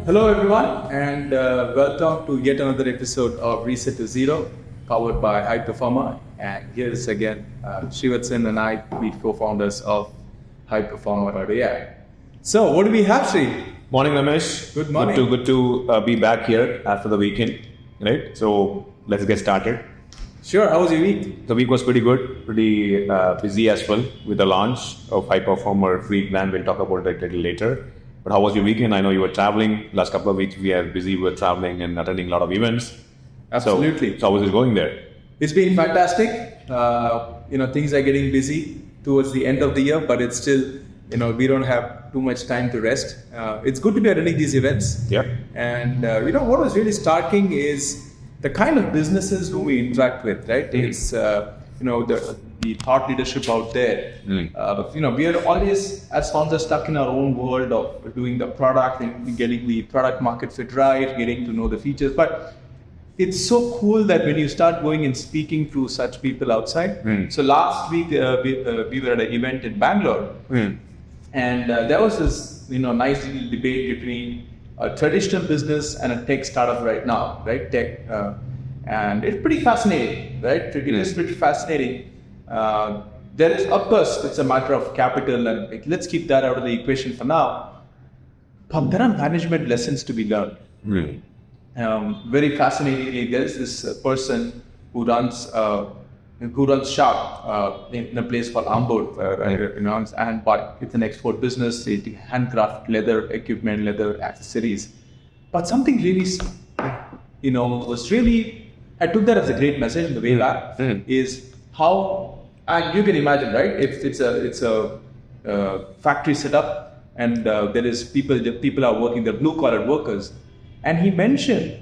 Hello everyone and welcome to yet another episode of Reset to Zero powered by Highperformr. And here is again Srivatsan and I, we co-founders of Highperformr.ai. So what do we have, Sri? Morning, Ramesh. Good morning. Good to be back here after the weekend, right? So let's get started. Sure, how was your week? The week was pretty good, pretty busy as well with the launch of Highperformr free plan. We'll talk about that a little later. But how was your weekend? I know you were traveling. Last couple of weeks we are busy with traveling and attending a lot of events. Absolutely. So how was it going there? It's been fantastic. Things are getting busy towards the end of the year, but it's still, we don't have too much time to rest. It's good to be attending these events. Yeah. And what was really starting is the kind of businesses who we interact with, right? It's the thought leadership out there. We are always as founders stuck in our own world of doing the product and getting the product market fit right, getting to know the features. But it's so cool that when you start going and speaking to such people outside. So last week we were at an event in Bangalore, and there was this nice little debate between a traditional business and a tech startup right now, right? Tech, and it's pretty fascinating, right? It is pretty fascinating. There is, of course, it's a matter of capital, and let's keep that out of the equation for now. But there are management lessons to be learned. Very fascinatingly, there is this person who runs shop in a place called Ambod, and it's an export business. They do handcraft leather equipment, leather accessories. But something really, was really, I took that as a great message in the way back, is how, and you can imagine, right? If it's a factory setup, and there is people are working, they're blue collar workers, and he mentioned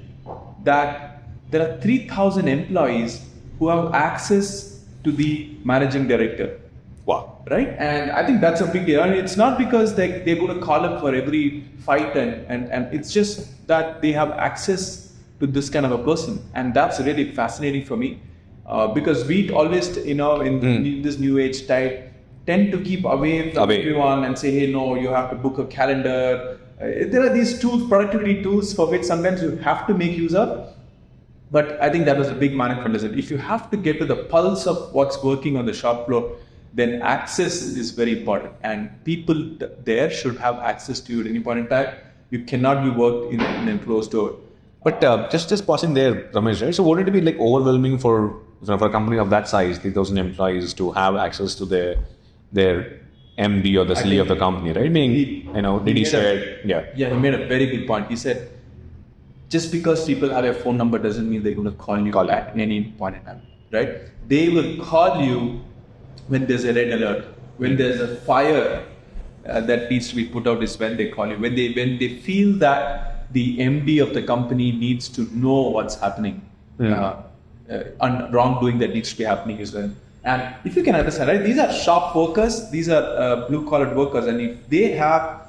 that there are 3,000 employees who have access to the managing director. Wow. Right? And I think that's a big deal. And it's not because they're going to call up for every fight, and it's just that they have access to this kind of a person. And that's really fascinating for me. Because we always, in this new age type, tend to keep away from everyone and say, hey, no, you have to book a calendar. There are these tools, productivity tools, for which sometimes you have to make use of. But I think that was a big management lesson. If you have to get to the pulse of what's working on the shop floor, then access is very important. And people there should have access to you at any point in time. You cannot be worked in a closed door. But just pausing there, Ramesh, right? So wouldn't it be like overwhelming for a company of that size, 3,000 employees, to have access to their MD or the CEO of the company, right? Yeah, he made a very good point. He said, just because people have a phone number doesn't mean they're going to call you at any point in time, right? They will call you when there's a red alert, when there's a fire that needs to be put out is when they call you. When they feel that the MD of the company needs to know what's happening, and wrongdoing that needs to be happening is when. And if you can understand, right, these are shop workers, these are blue-collar workers, and if they have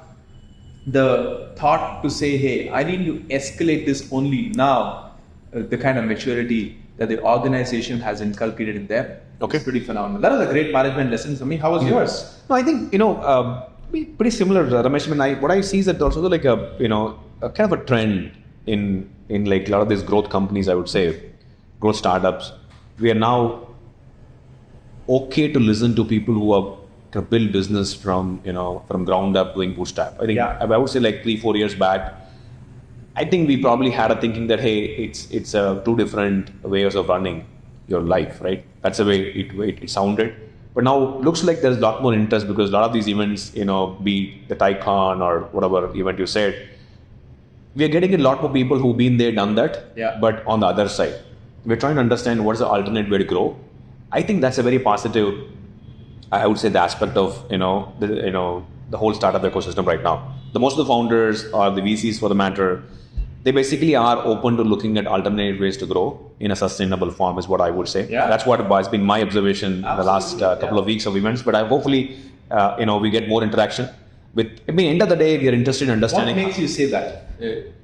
the thought to say, hey, I need to escalate this only now, the kind of maturity that the organization has inculcated in them, it's pretty phenomenal. That was a great management lesson for me. How was yours? No, I think, pretty similar, Ramesh. What I see is that also like a kind of a trend in like a lot of these growth companies, I would say, growth startups. We are now okay to listen to people who are to build business from ground up doing bootstrap. I think I would say like 3-4 years back, I think we probably had a thinking that, hey, it's two different ways of running your life, right? That's the way it sounded. But now looks like there's a lot more interest because a lot of these events, be the Tycon or whatever event you said, we are getting a lot more people who've been there, done that. Yeah. But on the other side, we're trying to understand what's the alternate way to grow. I think that's a very positive, I would say, the aspect of the whole startup ecosystem right now. The most of the founders or the VCs, for the matter, they basically are open to looking at alternate ways to grow in a sustainable form, is what I would say. Yeah. That's what has been my observation in the last couple of weeks of events. But hopefully, we get more interaction. End of the day, we are interested in understanding. What makes you say that?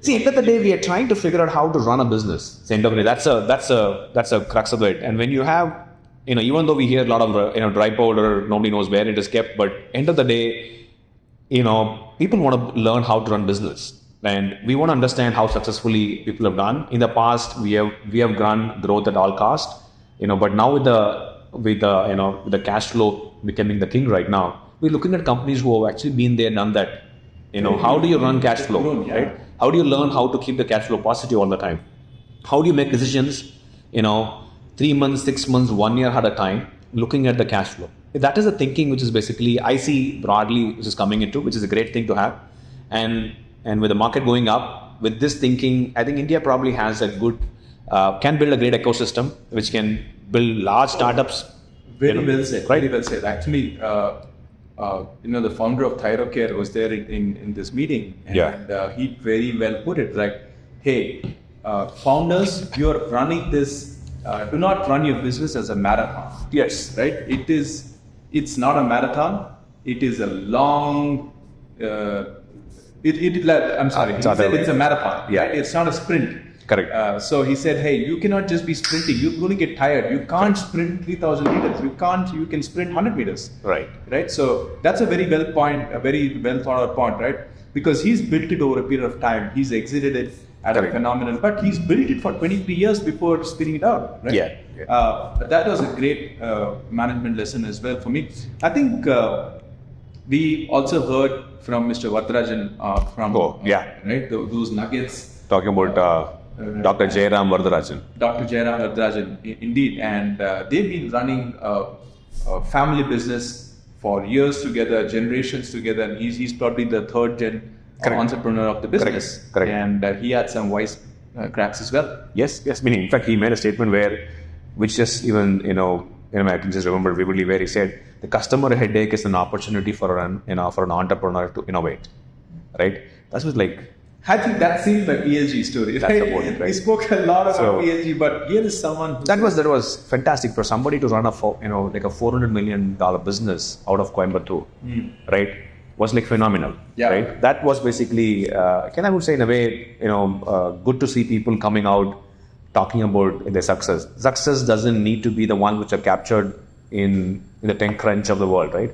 See, end of the day, we are trying to figure out how to run a business. End of the day, that's a crux of it. And when you have even though we hear a lot of, dry powder, nobody knows where it is kept, but end of the day, people want to learn how to run business. And we want to understand how successfully people have done. In the past, we have run growth at all cost, but now with the cash flow becoming the king right now, we're looking at companies who have actually been there, done that. How do you run cash flow, right? How do you learn how to keep the cash flow positive all the time? How do you make decisions, 3 months, 6 months, 1 year at a time, looking at the cash flow? That is the thinking which is basically, I see broadly, which is coming into, which is a great thing to have. And with the market going up, with this thinking, I think India probably has a good, can build a great ecosystem, which can build large startups. Very well said. Right? Very well said. Actually, the founder of Thyrocare was there in this meeting, and he very well put it. Like, hey, founders, you are running this. Do not run your business as a marathon. Yes. Right. It's not a marathon. It is a long. I'm sorry. He said it's a marathon. Yeah. Right? It's not a sprint. Correct. So he said, hey, you cannot just be sprinting. You're going to get tired. You can't sprint 3,000 meters. You can sprint 100 meters. Right. Right. So that's a very well thought out point, right? Because he's built it over a period of time. He's exited it at a phenomenal, but he's built it for 23 years before spinning it out, right? Yeah. That was a great management lesson as well for me. I think we also heard from Mr. Vardarajan right? Those nuggets. Talking about Dr. Jairam Vardarajan. Dr. Jairam Vardarajan, indeed. And they've been running a family business for years together, generations together. And he's probably the third gen entrepreneur of the business. Correct. And he had some wise cracks as well. Yes. Meaning, in fact, he made a statement which just even, I can just remember vividly where he said, the customer headache is an opportunity for an entrepreneur to innovate. Right? That was like, I think that seems like ESG story. That's about it, right? We spoke a lot about ESG, but here is someone that was fantastic for somebody to run a $400 million business out of Coimbatore, right? Was like phenomenal, right? That was basically, I would say in a way, good to see people coming out talking about their success. Success doesn't need to be the one which are captured in the TechCrunch of the world, right?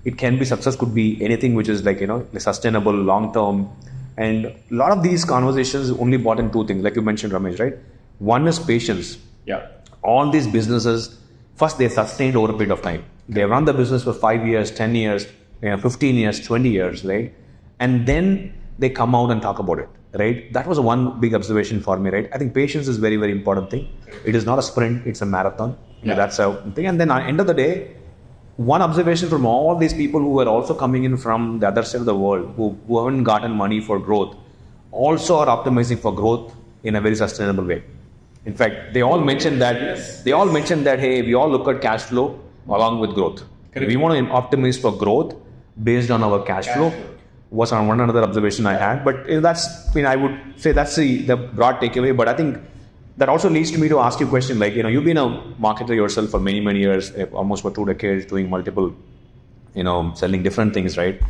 It can be, success could be anything which is like, sustainable, long term. And a lot of these conversations only brought in two things, like you mentioned, Ramesh, right? One is patience. Yeah. All these businesses, first they sustained over a period of time. They run the business for 5 years, 10 years, 15 years, 20 years, right? And then they come out and talk about it, right? That was one big observation for me, right? I think patience is very, very important thing. It is not a sprint, it's a marathon. Yeah. That's a thing. And then at the end of the day, one observation from all these people who were also coming in from the other side of the world, who haven't gotten money for growth, also are optimizing for growth in a very sustainable way. In fact, they all mentioned that. Hey, we all look at cash flow along with growth. Correct. We want to optimize for growth based on our cash flow. Was on one another observation I had, but I would say that's the broad takeaway. But I think that also leads to me to ask you a question, like, you've been a marketer yourself for many, many years, almost for 2 decades, doing multiple, selling different things, right?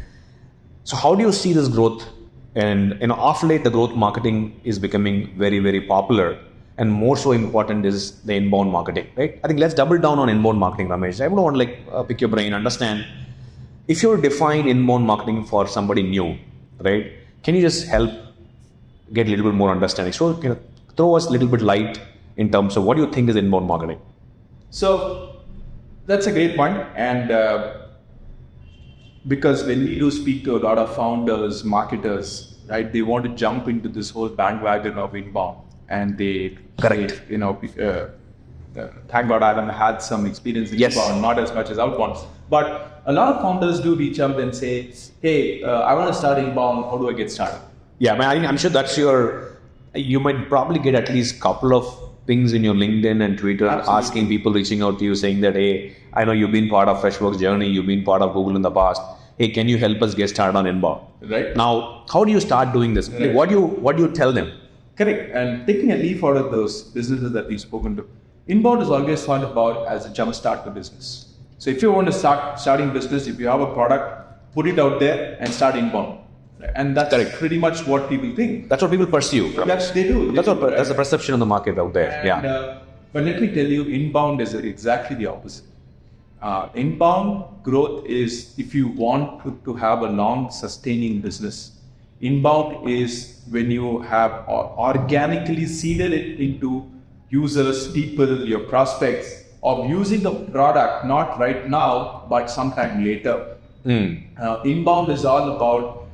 So how do you see this growth? And, off late, the growth marketing is becoming very, very popular, and more so important is the inbound marketing, right? I think let's double down on inbound marketing, Ramesh. I would want to pick your brain, understand, if you define inbound marketing for somebody new, right? Can you just help get a little bit more understanding? So, throw us a little bit light in terms of what you think is inbound marketing. So that's a great point. And because when we do speak to a lot of founders, marketers, right, they want to jump into this whole bandwagon of inbound, and they, correct, thank God I haven't had some experience in inbound, not as much as outbound. But a lot of founders do reach out and say, hey, I want to start inbound. How do I get started? Yeah, I'm sure that's you might probably get at least a couple of pings in your LinkedIn and Twitter. Absolutely. Asking people, reaching out to you saying that, hey, I know you've been part of Freshworks journey, you've been part of Google in the past. Hey, can you help us get started on inbound? Right. Now, how do you start doing this? Right. What do you tell them? Correct. And taking a leaf out of those businesses that we've spoken to, inbound is always thought about as a jump start to business. So if you want to starting business, if you have a product, put it out there and start inbound. And that's correct. Pretty much what people think. That's what people pursue. Yes, they do. That's the perception of the market out there. And, but let me tell you, inbound is exactly the opposite. Inbound growth is, if you want to have a long sustaining business, Inbound is when you have organically seeded it into users, people, your prospects, of using the product not right now but sometime later. Inbound is all about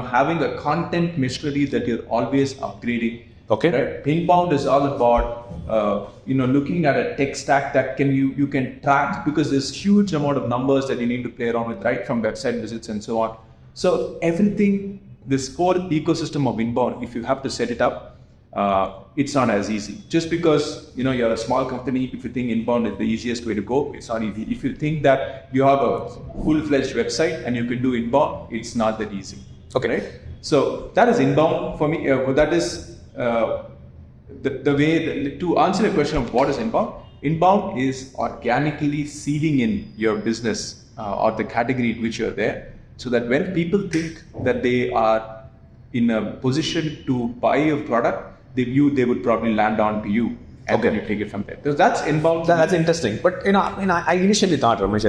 having a content machinery that you're always upgrading. Okay. Right? Inbound is all about looking at a tech stack that you can track, because there's huge amount of numbers that you need to play around with, right from website visits and so on. So everything, this whole ecosystem of inbound, if you have to set it up, it's not as easy. Just because you're a small company, if you think inbound is the easiest way to go, it's not easy. If you think that you have a full-fledged website and you can do inbound, it's not that easy. Okay. Right? So that is inbound for me. That is the way to answer the question of what is inbound. Inbound is organically seeding in your business or the category in which you're there, so that when people think that they are in a position to buy a product, they would probably land on to you, and then you take it from there. So that's inbound. That's interesting. But I initially thought, Ramesh,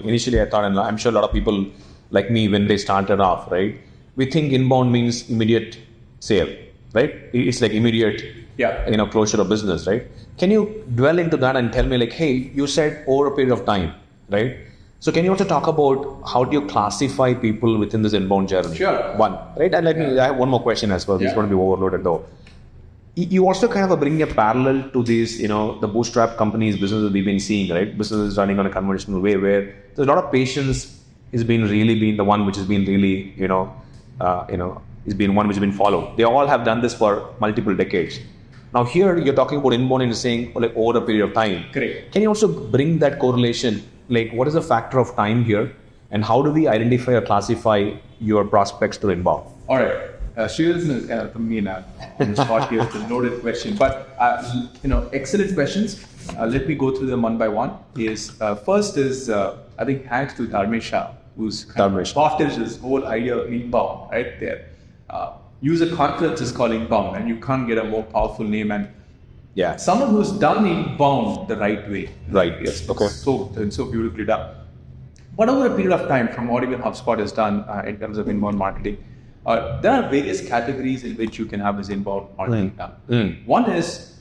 initially I thought, and I'm sure a lot of people like me, when they started off, right, we think inbound means immediate sale, right? It's like immediate, closure of business, right? Can you dwell into that and tell me, like, hey, you said over a period of time, right? So can you also talk about how do you classify people within this inbound journey? Sure. One, right? And I have one more question as well. It's going to be overloaded though. You also kind of bring a parallel to these, the bootstrap companies, businesses we've been seeing, right? Businesses running on a conventional way where there's a lot of patience is been the one which has been really, is been one which has been followed. They all have done this for multiple decades. Now here you're talking about inbound and saying like over a period of time. Correct. Can you also bring that correlation? Like what is the factor of time here, and how do we identify or classify your prospects to inbound? All right. Sri is me now. Spot here, the loaded question, but excellent questions. Let me go through them one by one. First is I think thanks to Ramesh, who's spotted this whole idea of inbound right there. User conference is called inbound, and you can't get a more powerful name. And someone who's done inbound the right way. Right. Yes. Okay. So beautifully done. But over a period of time, from what even HubSpot has done in terms of inbound marketing, there are various categories in which you can have this inbound marketing done. One is,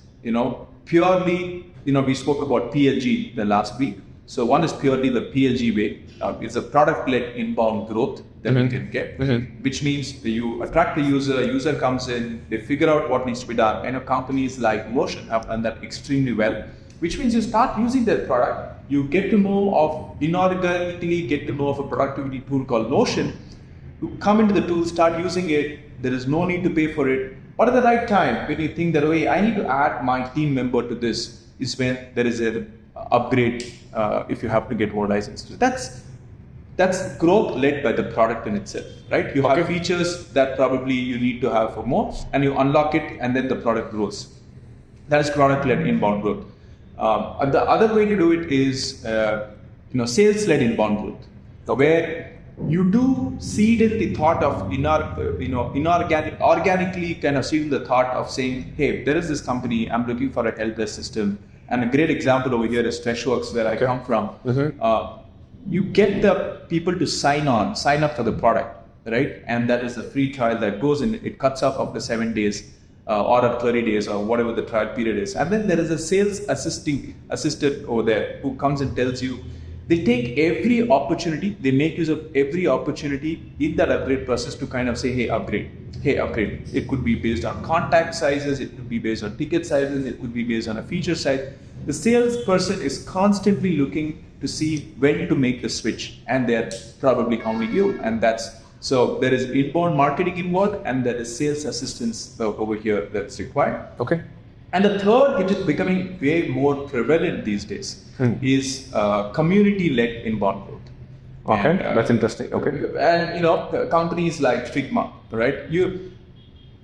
purely, we spoke about PLG the last week. So one is purely the PLG way. It's a product-led inbound growth that you can get, which means that you attract the user comes in, they figure out what needs to be done. And companies like Motion have done that extremely well, which means you start using their product, you get to know of, inorganically get to know of a productivity tool called Notion. You come into the tool, start using it, there is no need to pay for it. But at the right time, when you think that, I need to add my team member to this, is when there is an upgrade if you have to get more licenses. That's growth led by the product in itself, right? You have features that probably you need to have for more, and you unlock it, and then the product grows. That is product-led inbound growth. And the other way to do it is, sales-led inbound growth, where you do seed in the thought of organically kind of seed in the thought of saying, hey, there is this company, I'm looking for a help desk system. And a great example over here is Freshworks, where I come from. You get the people to sign up for the product, right? And that is a free trial that goes in, it cuts off after 7 days or 30 days or whatever the trial period is. And then there is a sales assistant over there who comes and tells you, they take every opportunity, they make use of every opportunity in that upgrade process to kind of say, hey, upgrade. It could be based on contact sizes, it could be based on ticket sizes, it could be based on a feature size. The salesperson is constantly looking to see when to make the switch, and they're probably counting you. And so there is inbound marketing involved, and there is sales assistance over here that's required. Okay. And the third, which is becoming way more prevalent these days, is community-led inbound growth. Okay, and, that's interesting. Okay. And companies like Figma, right?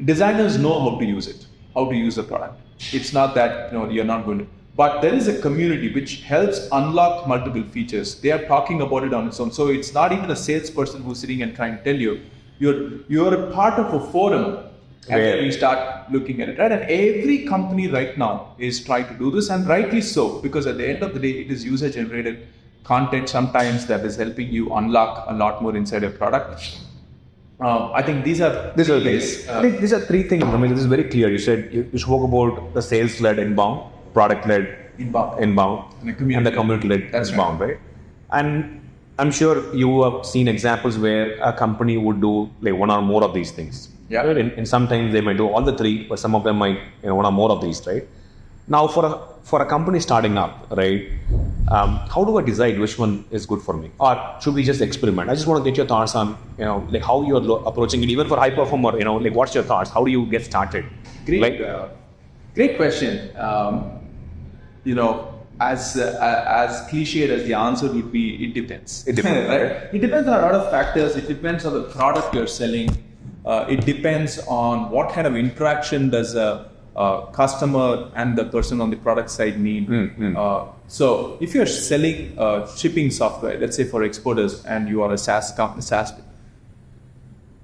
Designers know how to use it, how to use the product. It's not that you're not going to. But there is a community which helps unlock multiple features. They are talking about it on its own. So it's not even a salesperson who's sitting and trying to tell you. You're a part of a forum. And then we start looking at it, right? And every company right now is trying to do this, and rightly so, because at the end of the day, it is user-generated content sometimes that is helping you unlock a lot more inside your product. I think these are These are three things. I mean, this is very clear. You said you spoke about the sales-led inbound, product-led inbound, and the community-led inbound, right? And I'm sure you have seen examples where a company would do like one or more of these things. Yeah. Right? And sometimes they might do all the three, but some of them might one or more of these, right? Now, for a company starting up, right? How do I decide which one is good for me, or should we just experiment? I just want to get your thoughts on like how you are approaching it, even for Highperformr. Like what's your thoughts? How do you get started? Great question. As cliched as the answer would be, it depends. It depends, right? It depends on a lot of factors. It depends on the product you're selling. It depends on what kind of interaction does a customer and the person on the product side need. So if you're selling shipping software, let's say for exporters, and you are a SaaS company,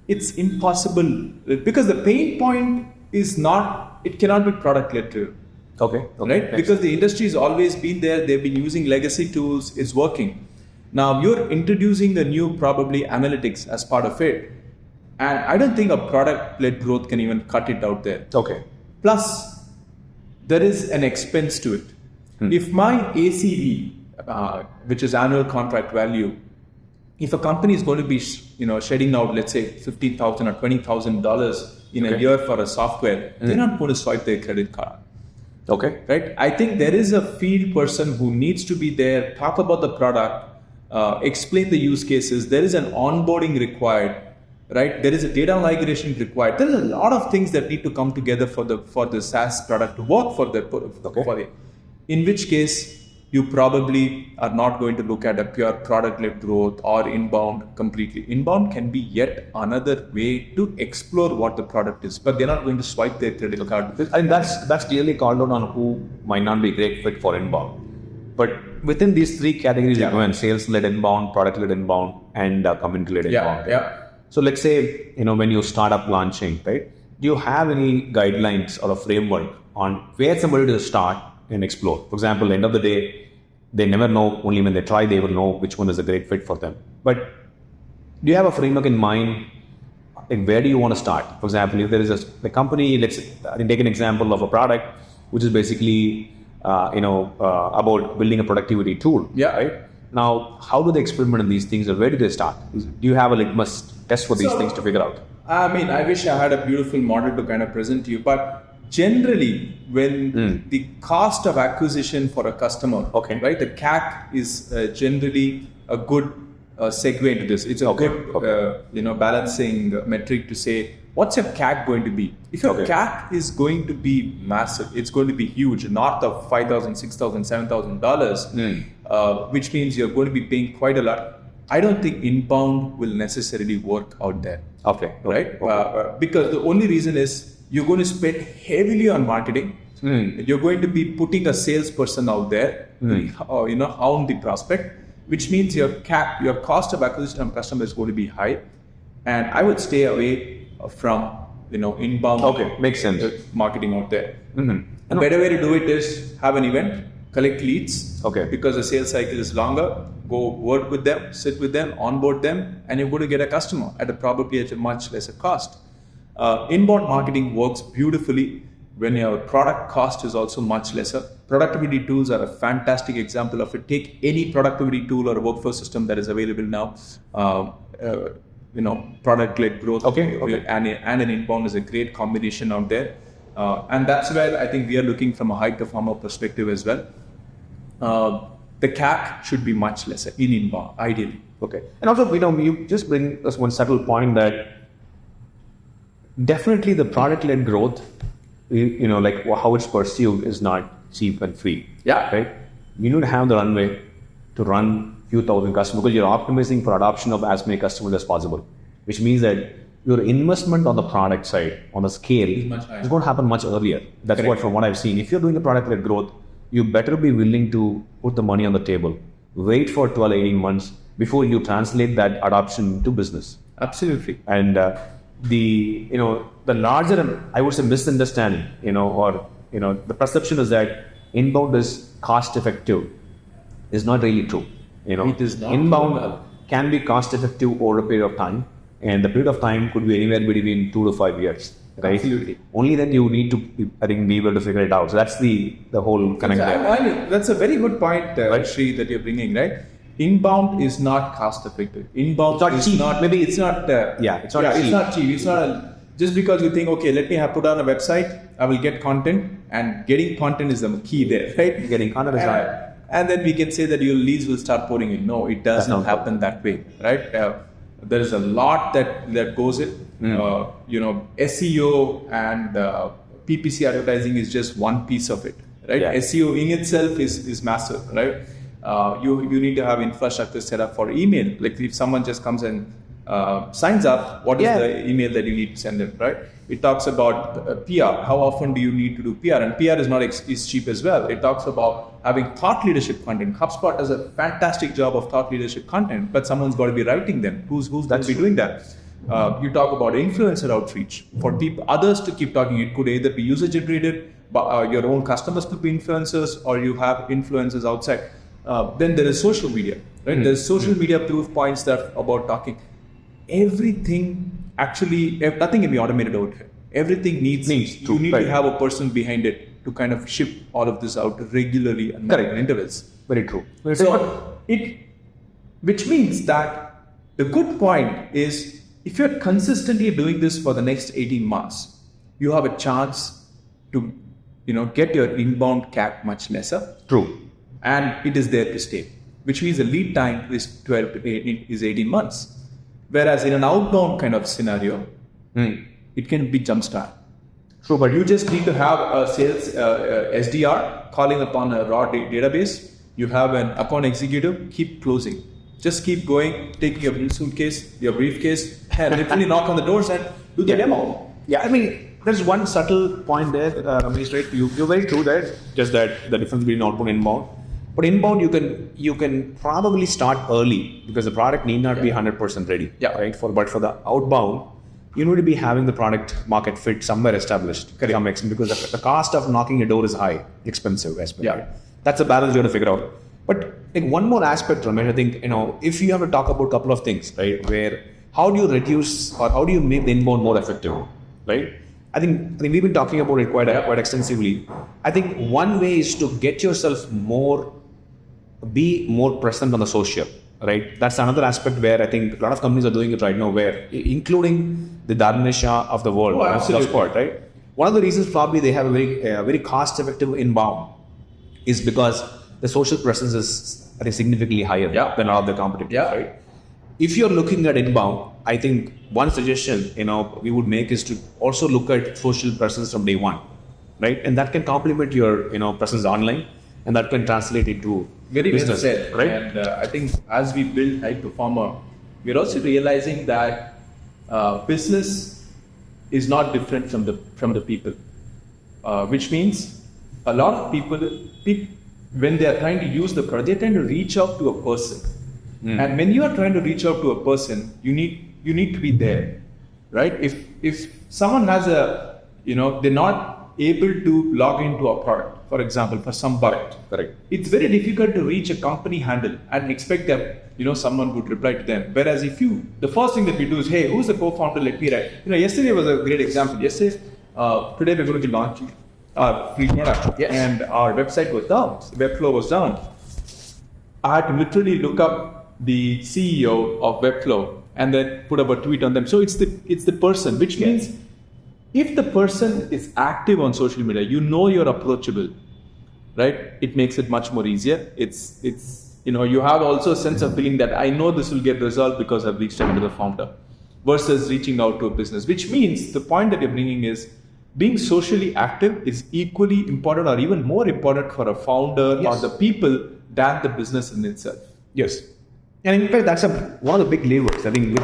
it's impossible because the pain point is not, it cannot be product led to. Okay. Right? Because the industry has always been there, they've been using legacy tools, it's working. Now you're introducing the new probably analytics as part of it. And I don't think a product-led growth can even cut it out there. Okay. Plus, there is an expense to it. If my ACV, which is annual contract value, if a company is going to be shedding out, let's say $15,000 or $20,000 in a year for a software, they're not going to swipe their credit card. Okay. Right? I think there is a field person who needs to be there, talk about the product, explain the use cases. There is an onboarding required. Right, there is a data migration required. There is a lot of things that need to come together for the SaaS product to work for the. In which case, you probably are not going to look at a pure product-led growth or inbound completely. Inbound can be yet another way to explore what the product is, but they're not going to swipe their credit card. And that's clearly called out on who might not be a great fit for inbound. But within these three categories, sales-led inbound, product-led inbound, and community-led inbound. Yeah. So let's say, when you start up launching, right? Do you have any guidelines or a framework on where somebody to start and explore? For example, end of the day, they never know, only when they try, they will know which one is a great fit for them. But do you have a framework in mind? Like where do you want to start? For example, if there is a company, let's take an example of a product, which is basically, about building a productivity tool. Yeah. Right? Now, how do they experiment in these things, or where do they start? Do you have a litmus test for these things to figure out? I mean, I wish I had a beautiful model to kind of present to you, but generally, when the cost of acquisition for a customer, right, the CAC is generally a good segue into this. It's a good, balancing metric to say, what's your CAC going to be? If your CAC is going to be massive, it's going to be huge, north of $5,000, $6,000, $7,000, which means you're going to be paying quite a lot. I don't think inbound will necessarily work out there. Right? Because the only reason is you're going to spend heavily on marketing. You're going to be putting a salesperson out there, hound the prospect, which means your CAC, your cost of acquisition of customer is going to be high. And I would stay away from inbound makes sense. Marketing out there. A better way to do it is have an event, collect leads, because the sales cycle is longer. Go work with them, sit with them, onboard them, and you're going to get a customer probably at a much lesser cost. Inbound marketing works beautifully when your product cost is also much lesser. Productivity tools are a fantastic example of it. Take any productivity tool or a workflow system that is available now. Product-led growth and an inbound is a great combination out there. And that's where I think we are looking from a Highperformr perspective as well. The CAC should be much lesser in inbound, ideally. And also, you just bring us one subtle point that definitely the product-led growth, like how it's pursued is not cheap and free. Right? You need to have the runway to run few thousand customers because you're optimizing for adoption of as many customers as possible, which means that your investment on the product side, on the scale, is going to happen much earlier. That's from what I've seen. If you're doing a product-led growth, you better be willing to put the money on the table, wait for 12, 18 months before you translate that adoption to business. Absolutely. And the larger, I would say, misunderstanding, the perception is that inbound is cost effective is not really true. It is not inbound can be cost effective over a period of time, and the period of time could be anywhere between 2 to 5 years. Right? Absolutely. Only then you need to, I think, be able to figure it out. So that's the whole connect there. That's a very good point, Right. Sri, that you're bringing, right? Inbound is not cost effective. Inbound It's not is cheap. not. Maybe it's not. It's not cheap. It's not cheap. It's not just because you think, okay, let me have put on a website, I will get content, and getting content is the key there, right? Getting content is right. And then we can say that your leads will start pouring in. No, it does That's not not happen that way, right? There is a lot that goes in. SEO and PPC advertising is just one piece of it, right? Yeah. SEO in itself is massive, right? You need to have infrastructure set up for email. Like if someone just comes and signs up, what is the email that you need to send them, right? It talks about PR. How often do you need to do PR? And PR is not is cheap as well. It talks about having thought leadership content. HubSpot does a fantastic job of thought leadership content, but someone's got to be writing them. Who's going to be doing that? You talk about influencer outreach for people, others to keep talking. It could either be user generated, but your own customers could be influencers, or you have influencers outside. Then there is social media, right? There's social media proof points that about talking. Everything actually, nothing can be automated out here. Everything needs you need to have a person behind it to kind of ship all of this out regularly and in intervals. Very true. So which means that the good point is, if you're consistently doing this for the next 18 months, you have a chance to, get your inbound CAC much lesser. True. And it is there to stay, which means the lead time is 18 months. Whereas in an outbound kind of scenario, it can be jumpstart. True, but You just need to have a sales SDR calling upon a raw database. You have an account executive, keep closing. Just keep going, taking your suitcase, your briefcase, and literally knock on the doors and do the demo. Yeah, I mean, there's one subtle point there, Ramesh, right? You're very true there, just that the difference between outbound and inbound. But inbound, you can probably start early because the product need not be 100% ready. Yeah. Right. But for the outbound, you need to be having the product market fit somewhere established. To some extent, because the cost of knocking a door is high, expensive as well. Yeah. Right? That's a balance you have to figure out. But like one more aspect, Ramesh, I think if you have to talk about a couple of things, right? Where how do you reduce or how do you make the inbound more effective, right? I think we've been talking about it quite extensively. I think one way is to get yourself be more present on the social, right? That's another aspect where I think a lot of companies are doing it right now, where including the Darnisha of the world, HubSpot, right? One of the reasons probably they have a very cost-effective inbound is because the social presence is I think significantly higher than all of the competitors, right? If you're looking at inbound, I think one suggestion we would make is to also look at social presence from day one, right? And that can complement your presence online, and that can translate into Very business, well said, right? And I think as we build Highperformr, we're also realizing that business is not different from the people, which means a lot of people, when they are trying to use the product, they're trying to reach out to a person. And when you are trying to reach out to a person, you need to be there, right? If someone has they're not able to log into a product, for example, for some bug, Correct. it's very difficult to reach a company handle and expect that someone would reply to them. Whereas the first thing that we do is, hey, who's the co-founder? Let me write. Yesterday was a great example. Yesterday, today we're going to be launching our free product, and our website was down. Webflow was down. I had to literally look up the CEO of Webflow and then put up a tweet on them. So it's the person, which means if the person is active on social media, you're approachable, right? It makes it much more easier. It's you have also a sense of feeling that I know this will get resolved because I've reached out to the founder, versus reaching out to a business. Which means the point that you're bringing is being socially active is equally important or even more important for a founder or the people than the business in itself. Yes. And in fact, that's one of the big levers. I think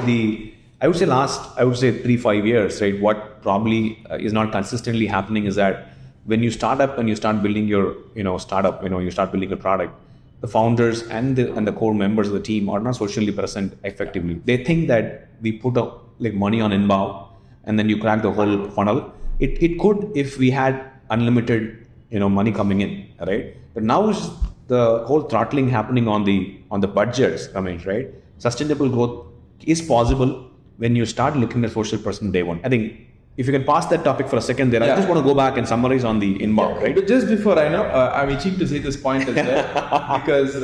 I would say 3-5 years, right? What probably is not consistently happening is that when you start up and you start building your, startup, you start building a product, the founders and the core members of the team are not socially present effectively. They think that we put up money on inbound and then you crack the whole funnel. It could if we had unlimited, money coming in, right? But now is the whole throttling happening on the budgets, Ramesh, right? Sustainable growth is possible when you start looking at social person day one? I think if you can pass that topic for a second there, I just want to go back and summarize on the inbound, right? But just before I know, I'm itching to say this point as well, because,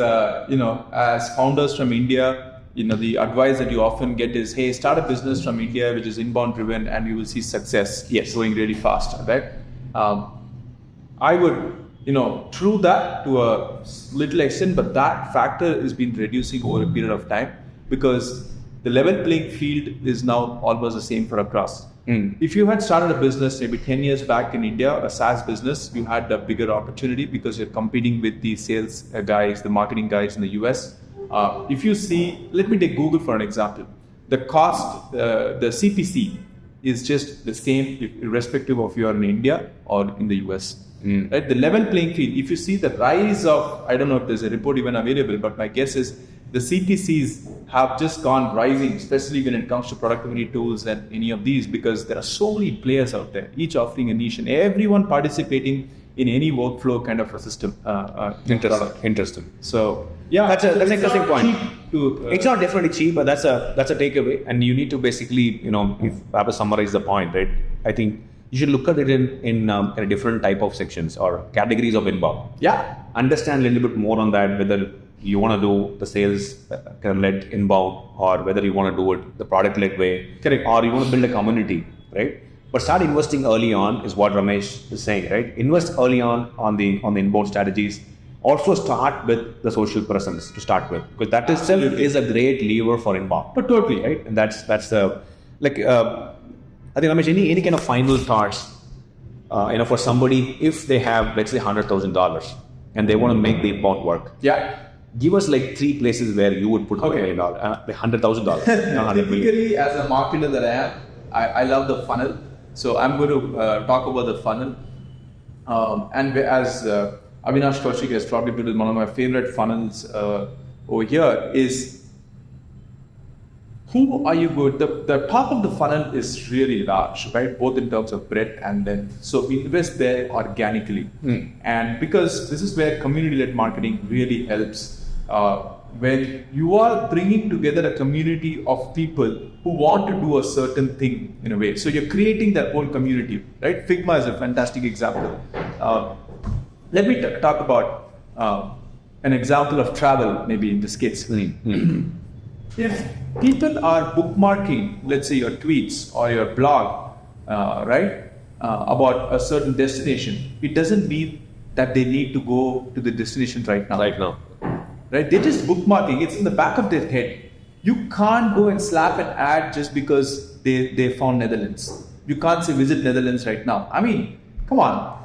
as founders from India, the advice that you often get is, hey, start a business from India, which is inbound driven, and you will see success going really fast, right? I would, true that to a little extent, but that factor has been reducing over a period of time because the level playing field is now almost the same for across. If you had started a business maybe 10 years back in India, a SaaS business, you had a bigger opportunity because you're competing with the sales guys, the marketing guys in the US. If you see, let me take Google for an example. The cost, the CPC is just the same irrespective of you are in India or in the US. Right? The level playing field, if you see the rise of, I don't know if there's a report even available, but my guess is the CPCs have just gone rising, especially when it comes to productivity tools and any of these, because there are so many players out there, each offering a niche and everyone participating in any workflow kind of a system. Interesting. So that's an interesting point. It's not definitely cheap, but that's a takeaway, and you need to basically, if I have to summarize the point, right? I think you should look at it in a different type of sections or categories of inbound. Understand a little bit more on that, whether you want to do the sales led inbound or whether you want to do it the product led way. Correct. Or you want to build a community, right? But start investing early on is what Ramesh is saying, right? Invest early on the inbound strategies. Also start with the social presence to start with, because that itself is a great lever for inbound. But totally, right? And that's the I think, Ramesh, any kind of final thoughts, for somebody, if they have, let's say, $100,000 and they want to make the inbound work. Give us like 3 places where you would put $100,000. Typically, as a marketer that I am, I love the funnel. So I'm going to talk about the funnel. And as Avinash Kaushik has probably built one of my favorite funnels over here is, who are you good? The top of the funnel is really large, right? Both in terms of breadth and length. So we invest there organically. And because this is where community-led marketing really helps. When you are bringing together a community of people who want to do a certain thing in a way. So you're creating that whole community, right? Figma is a fantastic example. Let me talk about an example of travel, maybe in this case. If people are bookmarking, let's say your tweets or your blog, about a certain destination, it doesn't mean that they need to go to the destination right now. Right? They're just bookmarking. It's in the back of their head. You can't go and slap an ad just because they found Netherlands. You can't say visit Netherlands right now. I mean, come on.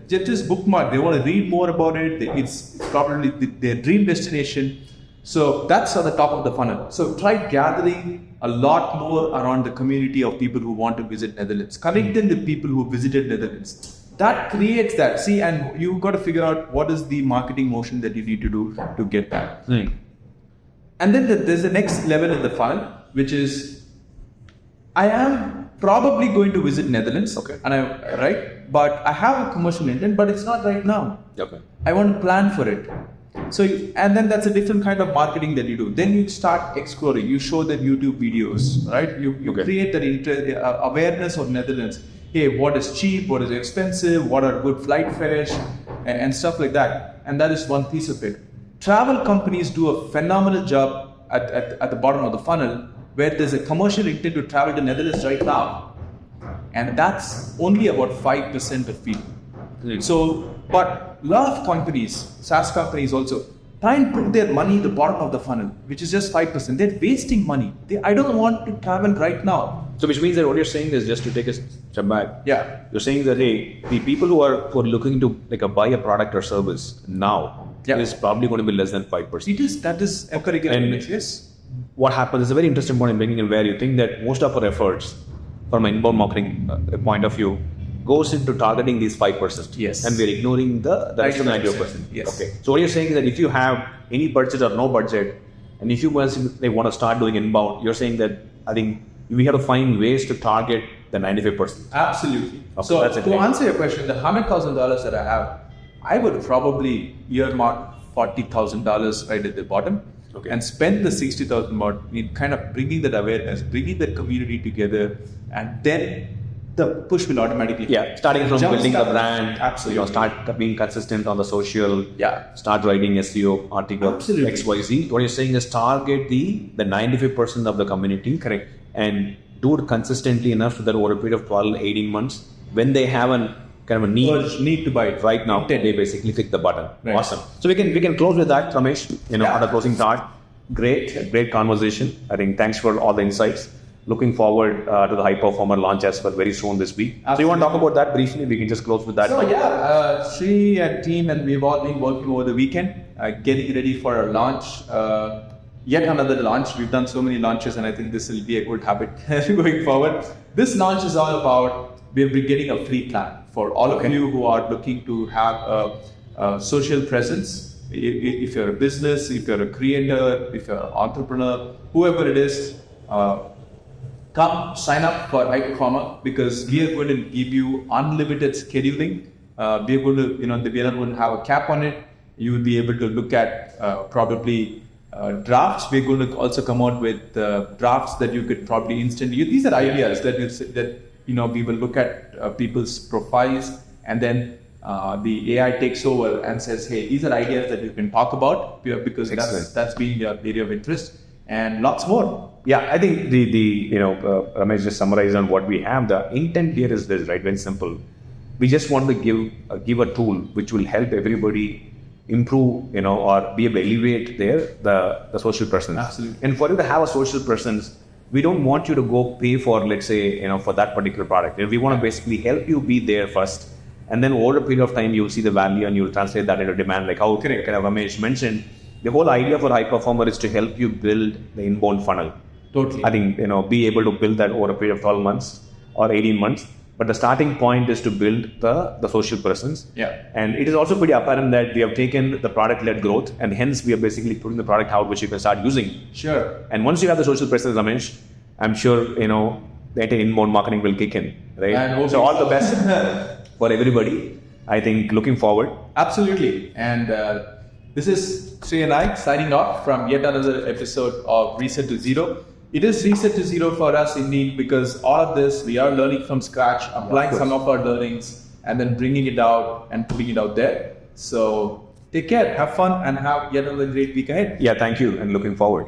Just bookmark. They want to read more about it. It's probably their dream destination. So that's on the top of the funnel. So try gathering a lot more around the community of people who want to visit Netherlands. Connect them with people who visited Netherlands. That creates that. See, and you've got to figure out what is the marketing motion that you need to do to get that. And then there's the next level in the funnel, which is, I am probably going to visit Netherlands. But I have a commercial intent, but it's not right now. I want to plan for it. So, and then that's a different kind of marketing that you do. Then you start exploring. You show them YouTube videos, right? You create that awareness of Netherlands. Hey, what is cheap? What is expensive? What are good flight fares? And stuff like that. And that is one piece of it. Travel companies do a phenomenal job at the bottom of the funnel, where there's a commercial intent to travel to Netherlands right now. And that's only about 5% of people. So, but a lot of companies, SaaS companies also, try and put their money at the bottom of the funnel, which is just 5%. They're wasting money. I don't want to travel right now. So which means that what you're saying is, just to take a step back. You're saying that, hey, the people who are looking to buy a product or service now is probably going to be less than 5%. That is empirical. Yes. What happens is a very interesting point in bringing in, where you think that most of our efforts from an inbound marketing point of view goes into targeting these 5%. Yes. And we're ignoring the rest of the 90%. Yes. Okay. So what you're saying is that if you have any budget or no budget, and if you want to start doing inbound, you're saying that, I think, we have to find ways to target the 95%. Absolutely. Okay, so that's to answer your question, the $100,000 that I have, I would probably earmark $40,000 right at the bottom. and spend the 60,000 baht in kind of bringing that awareness, bringing that community together, and then the push will automatically. Yeah, starting from building the brand. Absolutely. Start being consistent on the social. Yeah. Start writing SEO articles. Absolutely. XYZ. What you're saying is target the 95% of the community. Correct. And do it consistently enough so that over a period of 12, 18 months, when they have a kind of a need to buy it right now, Intent. they basically click the button. Right. Awesome. So we can close with that, Ramesh. On a closing thought. Great conversation. I think thanks for all the insights. Looking forward to the Highperformr launch as well very soon this week. Absolutely. So you want to talk about that briefly? We can just close with that. So Sri and team and we've all been working over the weekend, getting ready for our launch. Yet another launch. We've done so many launches, and I think this will be a good habit going forward. This launch is all about we'll be getting a free plan for all of you who are looking to have a social presence. If you're a business, if you're a creator, if you're an entrepreneur, whoever it is. Come sign up for Highperformr because we are going to give you unlimited scheduling. We are going to, we are not going to have a cap on it. You will be able to look at probably drafts. We're going to also come out with drafts that you could probably instantly use. These are ideas that we will look at people's profiles, and then the AI takes over and says, hey, these are ideas that you can talk about because that's been your area of interest, and lots more. Yeah, I think Ramesh just summarized on what we have. The intent here is this, right? Very simple. We just want to give a tool which will help everybody improve, or be able to elevate the social presence. Absolutely. And for you to have a social presence, we don't want you to go pay for, let's say, for that particular product. We want to basically help you be there first, and then over a period of time, you'll see the value and you'll translate that into demand, like how kind of Ramesh mentioned. The whole idea for Highperformr is to help you build the inbound funnel. Totally. I think, be able to build that over a period of 12 months or 18 months. But the starting point is to build the social presence. Yeah. And it is also pretty apparent that we have taken the product-led growth, and hence we are basically putting the product out which you can start using. Sure. And once you have the social presence, Ramesh, I'm sure, the entire inbound marketing will kick in, right? And so all the best for everybody. I think looking forward. Absolutely. And this is Sri and I signing off from yet another episode of Reset to Zero. It is Reset to Zero for us indeed, because all of this, we are learning from scratch, applying some of our learnings, and then bringing it out and putting it out there. So take care, have fun, and have yet another great week ahead. Yeah, thank you, and looking forward.